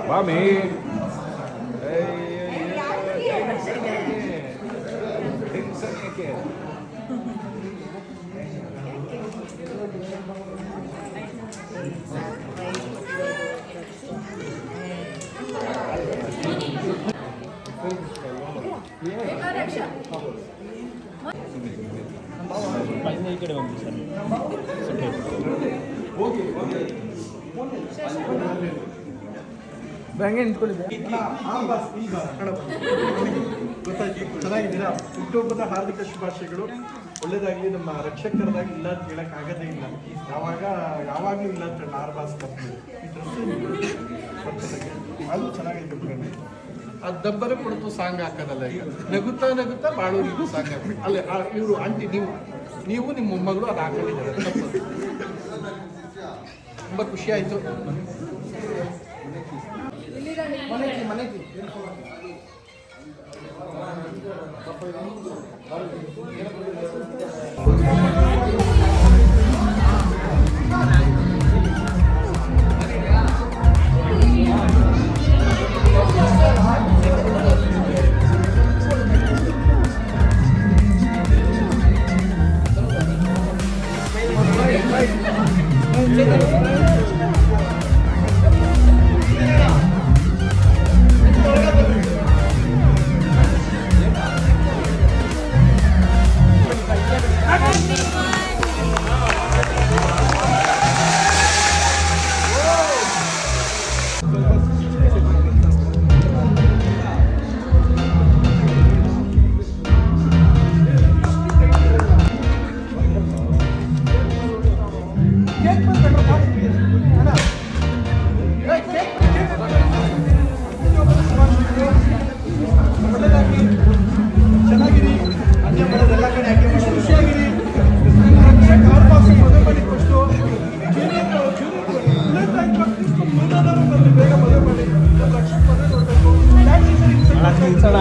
Mami. ಈ ಕಡೆ ಒಂದು ಹಂಗೆ ನಿಂತ್ಕೊಂಡಿದ್ದೆ. ಗೊತ್ತಾಯ್ತು, ಚೆನ್ನಾಗಿದ್ದೀರಾ? ಹುಟ್ಟುಹಬ್ಬದ ಹಾರ್ದಿಕ ಶುಭಾಶಯಗಳು. ಒಳ್ಳೇದಾಗಲಿ. ನಮ್ಮ ರಕ್ಷಕರದಾಗಿ ಇಲ್ಲ ಅಂತ ಹೇಳಕ್ ಆಗೋದೇ ಇಲ್ಲ. ಯಾವಾಗಲೂ ಇಲ್ಲ ಅಂತ ಆರ್ಬಾಸ್ ಬರ್ತೀವಿ. ಈ ಡ್ರೆಸ್ಸು ಅದು ಚೆನ್ನಾಗೈತೆ ಬಿಡ್ರಿ. ಅದು ದಬ್ಬರೆ ಕೊಡ್ತು ಸಾಂಗ್ ಹಾಕೋದಲ್ಲ. ಈಗ ನಗುತ್ತಾ ನಗುತ್ತಾ ಬಾಳೂರಿಗೂ ಸಾಂಗ್ ಹಾಕಿ ಅಲ್ಲೇ ಇವರು ಆಂಟಿ ನೀವು ನಿಮ್ಮ ಮೊಮ್ಮಗಳು ಅದು ಹಾಕೊಂಡಿದ್ದಾರೆ. ತುಂಬ ಖುಷಿ ಆಯಿತು. ಮನೆಗೆ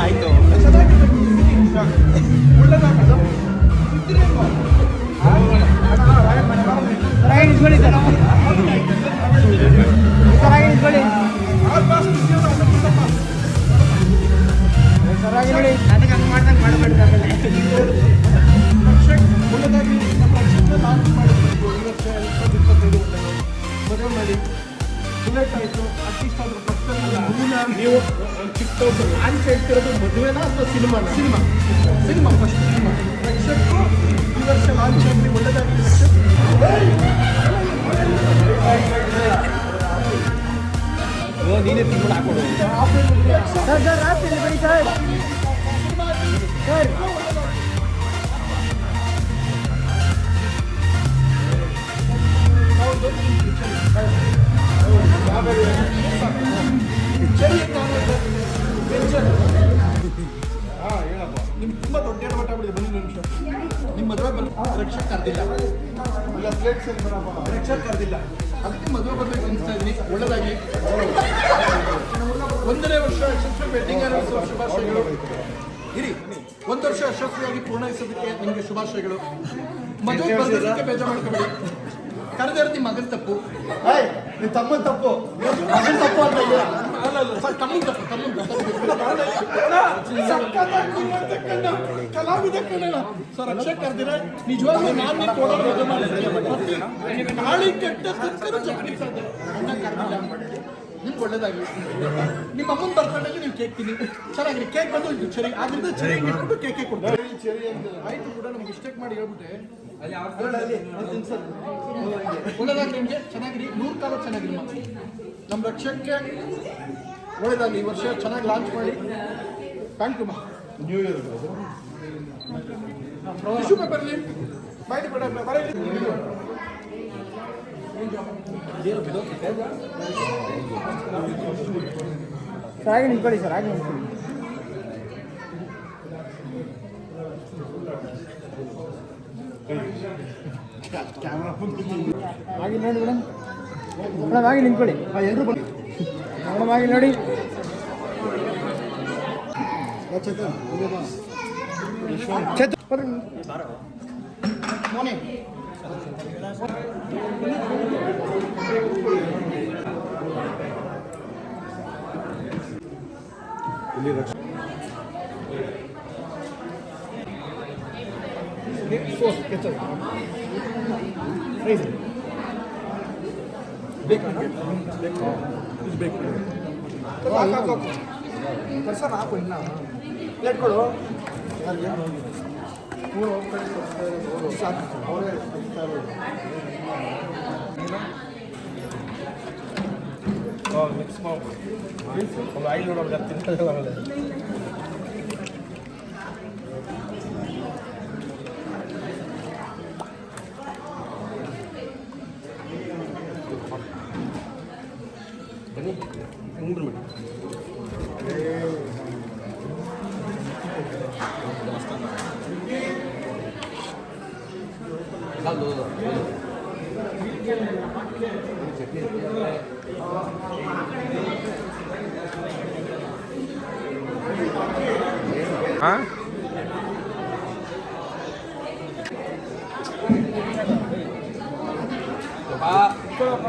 ಆಯಿತು. ಮದುವೆ ಮಾಡಿ ಬುಲೆಟ್ ಆಯಿತು. ಅಟ್ಲೀಸ್ಟ್ ಅದ್ರ ಪಕ್ಕದಲ್ಲ ನೀವು ಚಿಕ್ಕ ಲಾಂಚ್ ಹೇಳ್ತಿರೋದು ಮದುವೆನಾ ಅಥವಾ ಸಿನಿಮಾನ? Cinema first cinema. ರಕ್ಷಕ್ಕು ಈ ವರ್ಷ ಲಾಂಚ್ ಆಗಲಿ, ಒಳ್ಳೆದಾಗಲಿ. ನೀನೇ ತಿಂಗಳು ಹಾಕೊಡು. ಹೇಳಪ್ಪ, ನಿಮ್ಗೆ ತುಂಬ ದೊಡ್ಡ ಏಟು ಬಿಟ್ಟಿದೆ. ಬನ್ನಿ ನಿಮಿಷ. ನಿಮ್ಮ ಮದುವೆ ರಕ್ಷಕ್ ಕರೆದಿಲ್ಲ, ಇಲ್ಲ ಪ್ಲೇಟ್ಸ್ ರಕ್ಷಕ್ ಕರೆದಿಲ್ಲ. ಅದಕ್ಕೆ ಮದುವೆ ಬರಬೇಕು ಅನಿಸ್ತಾ ಇದ್ದೀನಿ. ಒಳ್ಳೆದಾಗಿ. 1ನೇ ವರ್ಷ ಯಶಸ್ವಿ ವೆಡ್ಡಿಂಗ್ ಆನಿವರ್ಸರಿ ಶುಭಾಶಯಗಳು. ಇರಿ, 1 ವರ್ಷ ಯಶಸ್ವಿಯಾಗಿ ಪೂರ್ಣಯಿಸೋದಕ್ಕೆ ನಿಮಗೆ ಶುಭಾಶಯಗಳು. ಮದುವೆ ಬರೋದಕ್ಕೆ ಬೇಜಾರು ಮಾಡ್ಕೊಬೇಡಿ. ಕರೆದಿರೋದು ನಿಮ್ಮ ಮಗನ ತಪ್ಪು, ನಿಮ್ಮ ತಮ್ಮನ ತಪ್ಪು. ಮಗನ ತಪ್ಪು ಅಂತ ಅಲ್ಲ ಸರ್, ತಮ್ಮನ ತಪ್ಪು. ಕಲಾವಿದ ಕನ್ನಡ ಸರ್. ರಕ್ಷಕ್ ಕರೆದಿರ ನಿಜವಾಗ್ಲೂ ನಾನು ನೀವು ಕೊಡೋಣ ಮದುವೆ ಮಾಡಿದ್ದೀನಿ. ನಾಳೆ ಕೆಟ್ಟ ತಕ್ಕರು ಚಕ್ರಿ ಕರೆದಿಲ್ಲ. ನಿಮ್ಗೆ ಒಳ್ಳೇದಾಗಲಿ. ನಿಮ್ಮ ಅಮ್ಮನ ಬರ್ತಡೆಗೆ ನೀವು ಕೇಕ್ ತಿನ್ನಿ. ಚೆನ್ನಾಗಿರಿ. ಕೇಕ್ ಬಂದು ಸರಿ ಆದ್ರಿಂದ ಚೆನ್ನಾಗಿ ಇಟ್ಬಿಟ್ಟು ಕೇಕೆ ಕೊಡ್ತಾರೆ. ಆಯ್ತು ಕೂಡ ನಮ್ಗೆ ಇಷ್ಟಕ್ಕೆ ಮಾಡಿ ಹೇಳ್ಬಿಟ್ಟೆ. ಒಳ್ಳೇದಾಗಲಿ ನಿಮಗೆ. ಚೆನ್ನಾಗಿರಿ. 100 ಕಾಲ ಚೆನ್ನಾಗಿರಿ. ನಮ್ಮ ರಕ್ಷಕ್ಕೆ ಒಳ್ಳೇದಾಗಲಿ. ಈ ವರ್ಷ ಚೆನ್ನಾಗಿ ಲಾಂಚ್ ಮಾಡಿ. Thank you. New year tissue ಪೇಪರ್ಲಿ ಬಾಯ್ದು ಬೇಡ ಬರಲಿ. ಸರ್ ಹಾಗೆ ನಿಂತ್ಕೊಳ್ಳಿ ಸರ್, ಹಾಗೆ ನಿಂತ್ಕೊಳ್ಳಿ. ಹಾಗೆ ನೋಡಿ ಮೇಡಮ್. ಮೇಡಮ್ ಹಾಗೆ ನಿಂತ್ಕೊಳ್ಳಿ. ಎಲ್ಲರೂ ಬನ್ನಿ ಮೇಡಮ್, ಹಾಗೆ ನೋಡಿ. ಮೊನ್ನೆ ಸೋಸ್ ಕೆಚ್ಚಲ್ ರೈಸ್ ಬೇಕು ಬೇಕು ಇದು ಬೇಕು ಕೆಲಸ ಹಾಕು ಇನ್ನ ಪ್ಲೇಟ್ ಕೊಡು ಸಾಕು ಅವರೇ ಮಿಕ್ಸ್ ಮಾಡಿ ಒಂದು 500 ತಿಂತಾರೆ ಆಮೇಲೆ ಬನ್ನಿ ಹೆಂಗ್ ಬಿಡ್ಬೇಡಿ ಹಾಂ ಇಟ್ಕೊಳಪ್ಪ